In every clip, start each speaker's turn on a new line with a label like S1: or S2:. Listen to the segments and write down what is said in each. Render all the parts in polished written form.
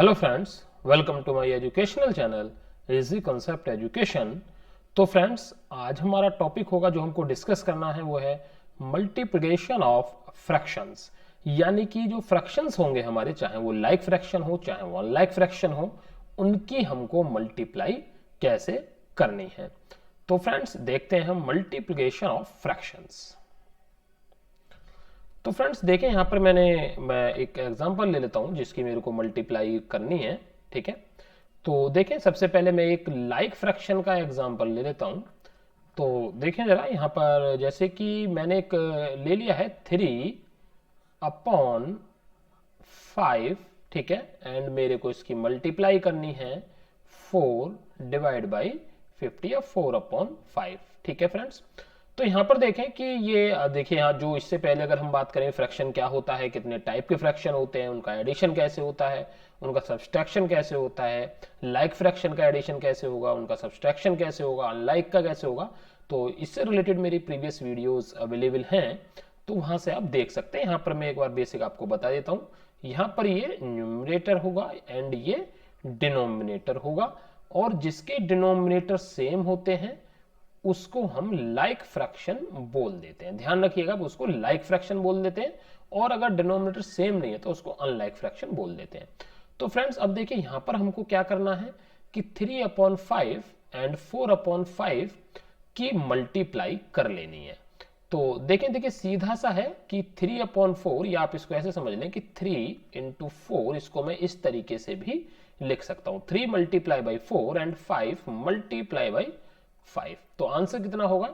S1: Hello friends, welcome to my educational channel easy concept education. तो friends, आज हमारा topic होगा जो हमको डिस्कस करना है वो है मल्टीप्लिकेशन ऑफ फ्रैक्शंस। यानी कि जो फ्रैक्शंस होंगे हमारे, चाहे वो लाइक फ्रैक्शन हो चाहे वो अनलाइक फ्रैक्शन हो, उनकी हमको मल्टीप्लाई कैसे करनी है। तो फ्रेंड्स, देखते हैं हम मल्टीप्लिकेशन ऑफ फ्रैक्शंस। तो फ्रेंड्स देखें, यहाँ पर मैं एक एग्जांपल ले लेता हूँ जिसकी मेरे को मल्टीप्लाई करनी है। ठीक है, तो देखें, सबसे पहले मैं एक लाइक फ्रैक्शन का एग्जांपल ले लेता हूँ। तो देखें जरा, यहाँ पर जैसे कि मैंने एक ले लिया है 3/5। ठीक है, एंड मेरे को इसकी मल्टीप्लाई करनी है 4/50 या 4/5। ठीक है फ्रेंड्स, तो यहां पर देखें कि ये देखिए, यहाँ जो इससे पहले अगर हम बात करें फ्रैक्शन क्या होता है, कितने टाइप के फ्रैक्शन होते हैं, उनका एडिशन कैसे होता है, उनका सब्सट्रैक्शन कैसे होता है, लाइक फ्रैक्शन का एडिशन कैसे होगा, उनका सब्सट्रैक्शन कैसे होगा, अनलाइक का कैसे होगा, तो इससे रिलेटेड मेरी प्रीवियस वीडियोस अवेलेबल हैं, तो वहां से आप देख सकते हैं। यहाँ पर मैं एक बार बेसिक आपको बता देता हूँ। यहाँ पर ये न्यूमरेटर होगा एंड ये डिनोमिनेटर होगा, और जिसके डिनोमिनेटर सेम होते हैं उसको हम लाइक फ्रैक्शन बोल देते हैं। ध्यान रखिएगा, उसको लाइक फ्रैक्शन बोल देते हैं, और अगर डिनोमिनेटर सेम नहीं है तो उसको अनलाइक फ्रैक्शन बोल देते हैं। तो फ्रेंड्स, अब देखिए यहां पर हमको क्या करना है कि 3/5 एंड 4/5 की मल्टीप्लाई कर लेनी है। तो देखिए सीधा सा है कि 3/4, या आप इसको ऐसे समझ लें कि 3 × 4, इसको मैं इस तरीके से भी लिख सकता हूं, 3 × 4 एंड 5 × 5। तो आंसर कितना होगा?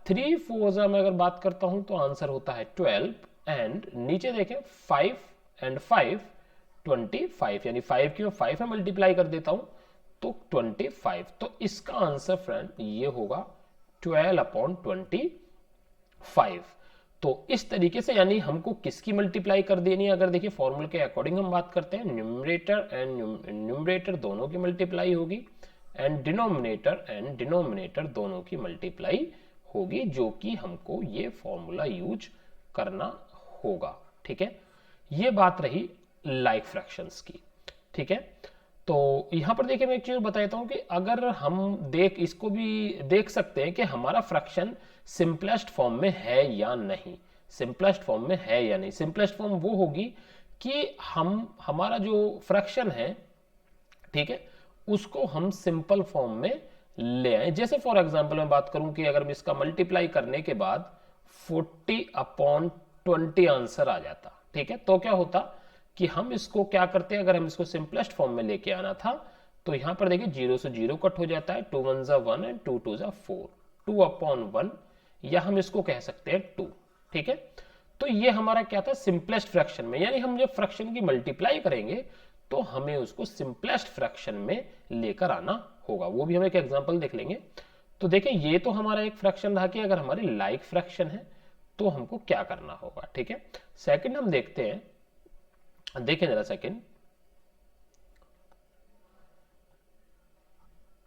S1: 3 4 मैं अगर बात करता हूं तो आंसर होता है 12, एंड नीचे देखें 5 एंड 5 25, यानी 5 की मैं 5 में मल्टीप्लाई कर देता हूं तो 25। तो इसका आंसर फ्रेंड ये होगा 12/25। तो इस तरीके से, यानी हमको किसकी मल्टीप्लाई कर देनी है, अगर देखिए फॉर्मूले के अकॉर्डिंग हम बात करते हैं, न्यूमरेटर एंड न्यूमरेटर दोनों की मल्टीप्लाई होगी, एंड डिनोमिनेटर दोनों की मल्टीप्लाई होगी, जो कि हमको ये फॉर्मूला यूज करना होगा। ठीक है, ये बात रही लाइक फ्रैक्शंस की। ठीक है, तो यहां पर देखिए मैं एक चीज बता देता हूं कि अगर हम इसको भी देख सकते हैं कि हमारा फ्रैक्शन सिंपलेस्ट फॉर्म में है या नहीं। सिंपलेस्ट फॉर्म में है या नहीं, सिंपलेस्ट फॉर्म वो होगी कि हमारा जो फ्रैक्शन है, ठीक है, उसको हम सिंपल फॉर्म में ले आए। जैसे फॉर एग्जांपल मैं बात करूं कि अगर मैं इसका मल्टीप्लाई करने के बाद 40/20 आंसर आ जाता, ठीक है, तो क्या होता कि हम इसको क्या करते हैं, अगर हम इसको सिंपलेस्ट फॉर्म में लेके आना था तो यहां पर देखिए 0 से 0 कट हो जाता है, 2 1 1 एंड 2 2 4, 2/1, या हम इसको कह सकते हैं 2। ठीक है, तो ये हमारा क्या था, सिंपलेस्ट फ्रैक्शन में, यानी हम जब फ्रैक्शन की मल्टीप्लाई करेंगे तो हमें उसको सिंपलेस्ट फ्रैक्शन में लेकर आना होगा। वो भी हम एक एग्जांपल देख लेंगे। तो देखिए, ये तो हमारा एक फ्रैक्शन रहा कि अगर हमारी लाइक फ्रैक्शन है तो हमको क्या करना होगा। ठीक है, सेकंड हम देखते हैं, देखें जरा सेकंड,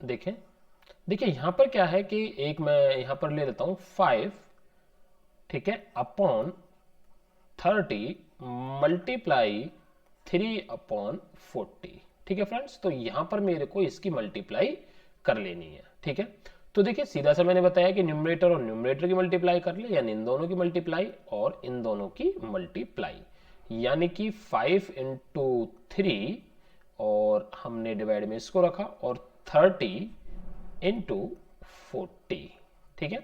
S1: देखें देखिए यहां पर क्या है कि एक मैं यहां पर ले लेता हूं 5, ठीक है, अपॉन 30 मल्टीप्लाई 3/40। ठीक है फ्रेंड्स, तो यहां पर मेरे को इसकी मल्टीप्लाई कर लेनी है। ठीक है, तो देखिए सीधा सा मैंने बताया कि न्यूमरेटर और न्यूमरेटर की मल्टीप्लाई कर ले, यानी इन दोनों की मल्टीप्लाई और इन दोनों की मल्टीप्लाई, यानी कि 5 × 3, और हमने डिवाइड में इसको रखा, और 30 × 40। ठीक है,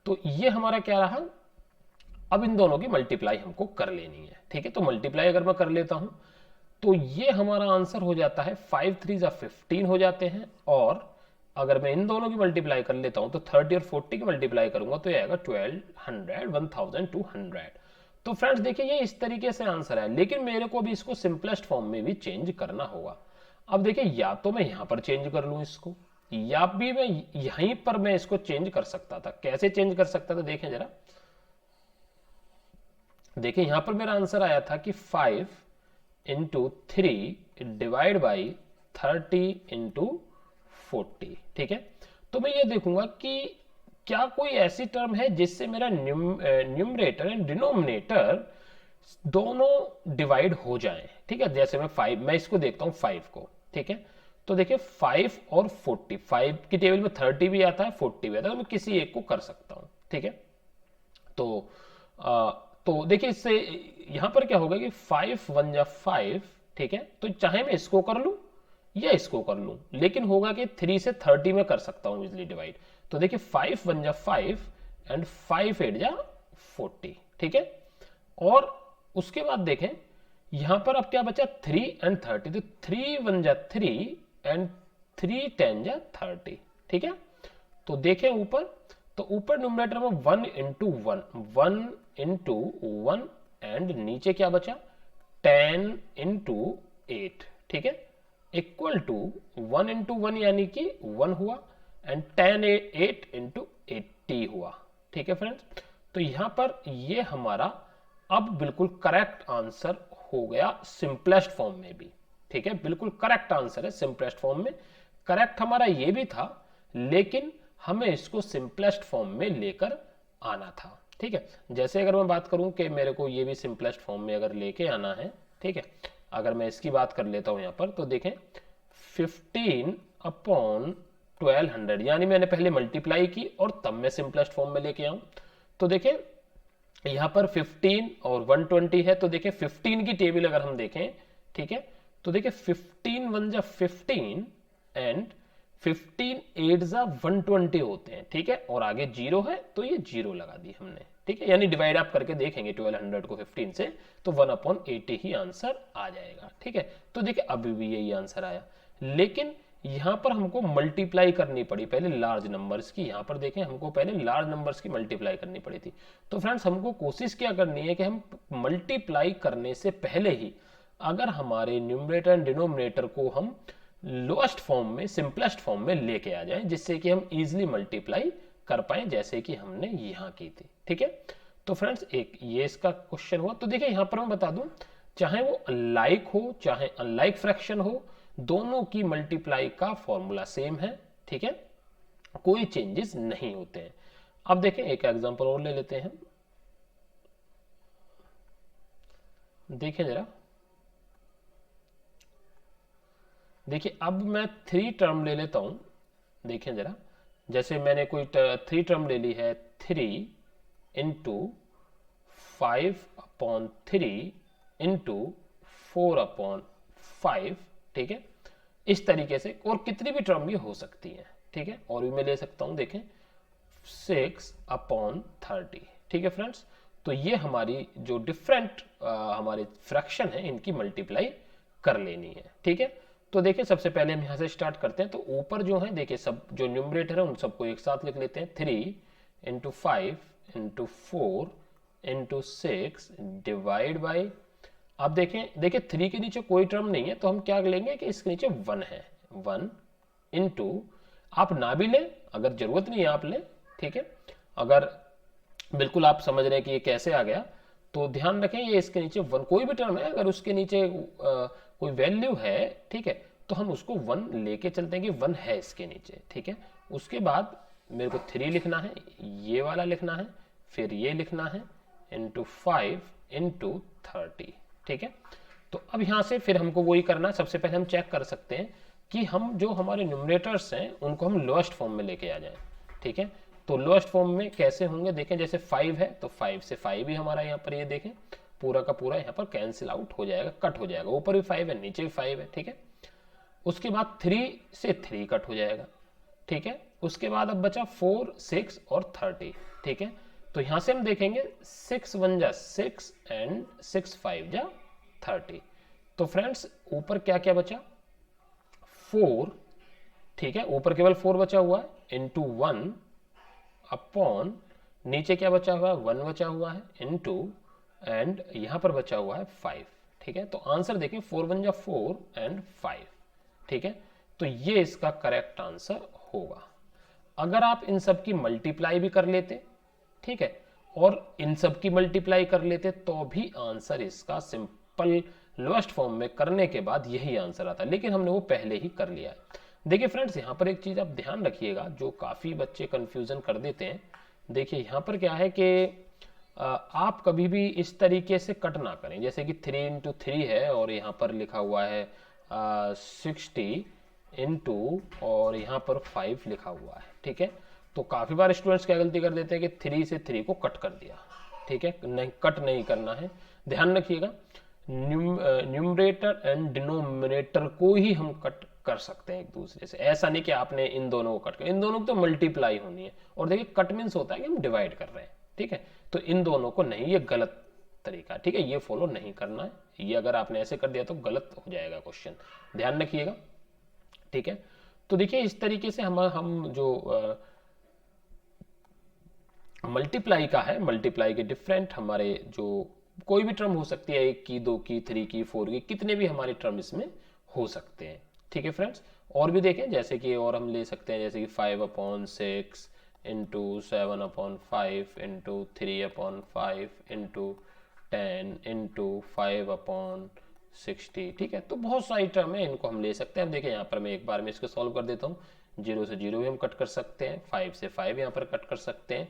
S1: तो ये हमारा क्या रहा, अब इन दोनों की मल्टीप्लाई हमको कर लेनी है। ठीक है, तो मल्टीप्लाई अगर मैं कर लेता हूं तो ये हमारा आंसर हो जाता है 5 3 15 हो जाते हैं, और अगर मैं इन दोनों की मल्टीप्लाई कर लेता हूं तो 30 और 40 की मल्टीप्लाई करूंगा तो ये आएगा 1200, 1200। तो फ्रेंड्स देखिए, ये इस तरीके से आंसर है, लेकिन मेरे को भी इसको सिंपलेस्ट फॉर्म में भी चेंज करना होगा। अब देखिए, या तो मैं यहां पर चेंज कर लूं इसको, या भी मैं यहीं पर मैं इसको चेंज कर सकता था। कैसे चेंज कर सकता था, देखें जरा, देखिए यहां पर मेरा आंसर आया था कि 5 × 3 डिवाइड बाई 30 × 40। ठीक है, तो मैं ये देखूंगा कि क्या कोई ऐसी टर्म है जिससे मेरा न्यूमरेटर एंड डिनोमिनेटर दोनों डिवाइड हो जाएं, ठीक है। जैसे मैं इसको देखता हूं 5 को, ठीक है। तो देखिए 5 और 40, 5 की टेबल में 30 भी आता है 40 भी आता है, तो मैं किसी एक को कर सकता हूं, ठीक है। तो तो देखिए इससे यहां पर क्या होगा कि 5 1 जा 5, ठीक है। तो चाहे मैं इसको कर लूं या इसको कर लूं, लेकिन होगा कि 3 से 30 में कर सकता हूं इजिली डिवाइड। तो देखिए 5 1 जा 5 एंड 5 8 जा 40, ठीक है। और उसके बाद देखें यहां पर अब क्या बचा 3 एंड 30, तो 3 1 जा 3 एंड 3 10 जा 30, ठीक है। तो देखें ऊपर, तो ऊपर न्यूमरेटर में 1 इंटू 1, 1 इंटू 1 एंड नीचे क्या बचा 10 इंटू 8, ठीक है, इक्वल टू 1 इंटू 1 यानी कि 1 हुआ एंड 10 8 इंटू 80 हुआ, ठीक है फ्रेंड्स। तो यहां पर ये हमारा अब बिल्कुल करेक्ट आंसर हो गया सिंपलेस्ट फॉर्म में भी, ठीक है। बिल्कुल करेक्ट आंसर है सिंपलेस्ट फॉर्म में। करेक्ट हमारा ये भी था, लेकिन हमें इसको सिंपलेस्ट फॉर्म में लेकर आना था, ठीक है। जैसे अगर मैं बात करूं कि मेरे को ये भी सिंपलेस्ट फॉर्म में अगर लेके आना है, ठीक है। अगर मैं इसकी बात कर लेता हूं यहां पर, तो देखें 15 अपॉन 1200, यानी मैंने पहले मल्टीप्लाई की और तब मैं सिंपलेस्ट फॉर्म में लेके आऊं। तो देखें यहां पर 15 और 120 है, तो देखें 15 की टेबल अगर हम देखें, ठीक है, तो देखें 15 1 जा 15 एंड 15 8 जा 120 होते हैं, ठीक है। और आगे जीरो है तो ये जीरो लगा दी हमने, ठीक है। यानी डिवाइड आप करके देखेंगे 1200 को 15 से, तो 1/80 ही आंसर आ जाएगा, ठीक है। तो देखिए अभी भी यही आंसर आया, लेकिन यहां पर हमको मल्टीप्लाई करनी पड़ी पहले लार्ज नंबर्स की। यहां पर देखें हमको पहले लार्ज नंबर्स की मल्टीप्लाई करनी पड़ी थी। तो फ्रेंड्स हमको कोशिश क्या करनी है कि हम मल्टीप्लाई करने से पहले ही अगर हमारे न्यूमरेटर एंड डिनोमिनेटर को हम लोएस्ट फॉर्म में, सिंपलेस्ट फॉर्म में लेके आ जाएं, जिससे कि हम इजीली मल्टीप्लाई कर पाए, जैसे कि हमने यहां की थी, ठीक है। तो फ्रेंड्स एक ये इसका क्वेश्चन हुआ। तो देखिए यहां पर मैं बता दूं, चाहे वो लाइक हो चाहे अनलाइक फ्रैक्शन हो, दोनों की मल्टीप्लाई का फॉर्मूला सेम है, ठीक है, कोई चेंजेस नहीं होते हैं। अब देखें एक एग्जांपल और ले लेते हैं, देखें जरा। देखिए अब मैं 3 टर्म ले लेता हूं, देखें जरा। जैसे मैंने कोई 3 टर्म ले ली है, 3 इंटू 5/3 इंटू 4/5, ठीक है। इस तरीके से और कितनी भी टर्म भी हो सकती है, ठीक है। और भी मैं ले सकता हूं, देखें 6/30, ठीक है फ्रेंड्स। तो ये हमारी जो डिफरेंट हमारे फ्रैक्शन है इनकी मल्टीप्लाई कर लेनी है, ठीक है। तो देखिए सबसे पहले हम यहां से स्टार्ट करते हैं। तो ऊपर जो है देखिए सब जो न्यूमरेटर है उन सबको एक साथ लिख लेते हैं, 3 into 5 into 4 into 6 divide by, अब देखिए 3 के नीचे कोई टर्म नहीं है, तो हम क्या लेंगे कि इसके नीचे 1 है, 1 इंटू, आप ना भी लें अगर जरूरत नहीं है आप लें, ठीक है। अगर बिल्कुल आप समझ रहे हैं कि ये कैसे आ गया, तो ध्यान रखें ये इसके नीचे 1 कोई भी टर्म है, अगर उसके नीचे कोई वैल्यू है, ठीक है, तो हम उसको 1 लेके चलते हैं कि 1 है इसके नीचे, ठीक है। उसके बाद मेरे को 3 लिखना है, ये वाला लिखना है, फिर ये लिखना है इंटू 5 इंटू 30, ठीक है। तो अब यहां से फिर हमको वही करना है। सबसे पहले हम चेक कर सकते हैं कि हम जो हमारे न्यूमरेटर्स हैं उनको हम लोएस्ट फॉर्म में लेके आ जाएं, ठीक है। तो लोएस्ट फॉर्म में कैसे होंगे, देखें जैसे 5 है तो 5 से 5 भी हमारा यहाँ पर ये देखें पूरा का पूरा यहाँ पर कैंसिल आउट हो जाएगा, कट हो जाएगा, ऊपर भी 5 है नीचे भी 5 है, ठीक है। उसके बाद 3 से 3 कट हो जाएगा, ठीक है। उसके बाद अब बचा 4 6 और 30, ठीक है। तो यहां से हम देखेंगे 6 1 जा 6 एंड 6 5 जा 30। तो फ्रेंड्स ऊपर क्या क्या बचा, 4, ठीक है, ऊपर केवल 4 बचा हुआ है, इंटू 1 अपॉन, नीचे क्या बचा हुआ है 1 बचा हुआ है, इंटू, एंड यहां पर बचा हुआ है 5, ठीक है। तो आंसर देखिए 4 1 जा 4 एंड 5, ठीक है। तो ये इसका करेक्ट आंसर होगा। अगर आप इन सब की मल्टीप्लाई भी कर लेते, ठीक है, और इन सब की मल्टीप्लाई कर लेते, तो भी आंसर इसका सिंपल लोएस्ट फॉर्म में करने के बाद यही आंसर आता, लेकिन हमने वो पहले ही कर लिया है। देखिए फ्रेंड्स यहां पर एक चीज आप ध्यान रखिएगा, जो काफी बच्चे कंफ्यूजन कर देते हैं। देखिए यहां पर क्या है कि आप कभी भी इस तरीके से कट ना करें, जैसे कि 3 इंटू 3 है और यहाँ पर लिखा हुआ है 60 इंटू और यहाँ पर 5 लिखा हुआ है, ठीक है। तो काफ़ी बार स्टूडेंट्स क्या गलती कर देते हैं कि 3 से 3 को कट कर दिया, ठीक है, नहीं कट नहीं करना है, ध्यान रखिएगा। न्यूमरेटर एंड डिनोमिनेटर को ही हम कट कर सकते हैं एक दूसरे से, ऐसा नहीं कि आपने इन दोनों को कट कर, इन दोनों को तो मल्टीप्लाई होनी है। और देखिए कट मीन्स होता है कि हम डिवाइड कर रहे हैं, ठीक है, तो इन दोनों को नहीं, ये गलत तरीका, ठीक है, ये फॉलो नहीं करना है। ये अगर आपने ऐसे कर दिया तो गलत हो जाएगा क्वेश्चन, ध्यान रखिएगा, ठीक है। तो देखिए इस तरीके से हम जो मल्टीप्लाई का है, मल्टीप्लाई के डिफरेंट हमारे जो कोई भी टर्म हो सकती है, 1 की, 2 की, 3 की, 4 की, कितने भी हमारे टर्म इसमें हो सकते हैं, ठीक है फ्रेंड्स। और भी देखें जैसे कि और हम ले सकते हैं जैसे कि 5/6 इंटू 7/5 इंटू 3/5 इंटू 10 इंटू 5/60, ठीक है। तो बहुत सारी टर्म है, इनको हम ले सकते हैं। अब देखिए यहाँ पर मैं एक बार में इसको सॉल्व कर देता हूँ। 0 से 0 भी हम कट कर सकते हैं, 5 से 5 यहाँ पर कट कर सकते हैं,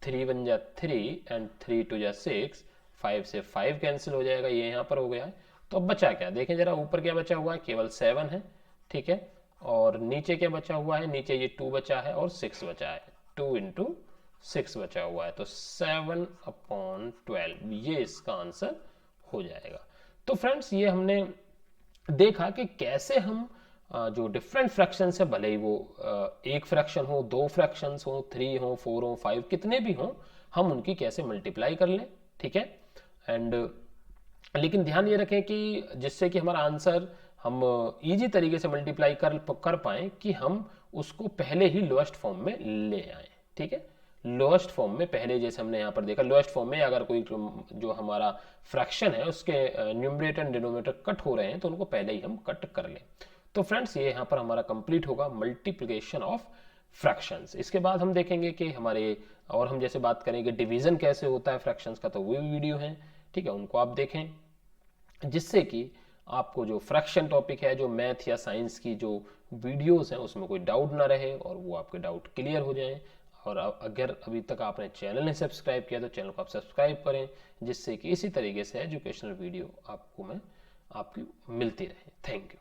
S1: 3 1 जा 3 एंड 3 2 जा 6, 5 से 5 कैंसिल हो जाएगा, ये यहाँ पर हो गया है। तो अब बचा क्या, देखें जरा ऊपर क्या बचा हुआ है, केवल 7 है, ठीक है। और नीचे क्या बचा हुआ है, नीचे ये 2 बचा है और 6 बचा है, 2 इंटू 6 बचा हुआ है, तो 7/12 ये इसका आंसर हो जाएगा। तो फ्रेंड्स ये हमने देखा कि कैसे हम जो डिफरेंट फ्रैक्शंस है, भले ही वो एक फ्रैक्शन हो, 2 फ्रैक्शंस हो, 3 हो, 4 हो, 5 कितने भी हो, हम उनकी कैसे मल्टीप्लाई कर लें, ठीक है। एंड लेकिन ध्यान ये रखें कि जिससे कि हमारा आंसर हम इजी तरीके से मल्टीप्लाई कर पाएं कि हम उसको पहले ही लोएस्ट फॉर्म में ले आए, ठीक है। लोएस्ट फॉर्म में पहले, जैसे हमने यहाँ पर देखा, लोएस्ट फॉर्म में अगर कोई जो हमारा फ्रैक्शन है उसके न्यूमरेटर एंड डिनोमिनेटर कट हो रहे हैं तो उनको पहले ही हम कट कर लें। तो फ्रेंड्स ये यहाँ पर हमारा कंप्लीट होगा मल्टीप्लिकेशन ऑफ फ्रैक्शंस। इसके बाद हम देखेंगे कि हमारे, और हम जैसे बात करेंगे डिवीजन कैसे होता है फ्रैक्शंस का, तो वो वीडियो है, ठीक है, उनको आप देखें, जिससे कि आपको जो फ्रैक्शन टॉपिक है, जो मैथ या साइंस की जो वीडियोस हैं उसमें कोई डाउट ना रहे और वो आपके डाउट क्लियर हो जाएं। और अगर अभी तक आपने चैनल नहीं सब्सक्राइब किया तो चैनल को आप सब्सक्राइब करें, जिससे कि इसी तरीके से एजुकेशनल वीडियो आपको आपकी मिलती रहे। Thank you.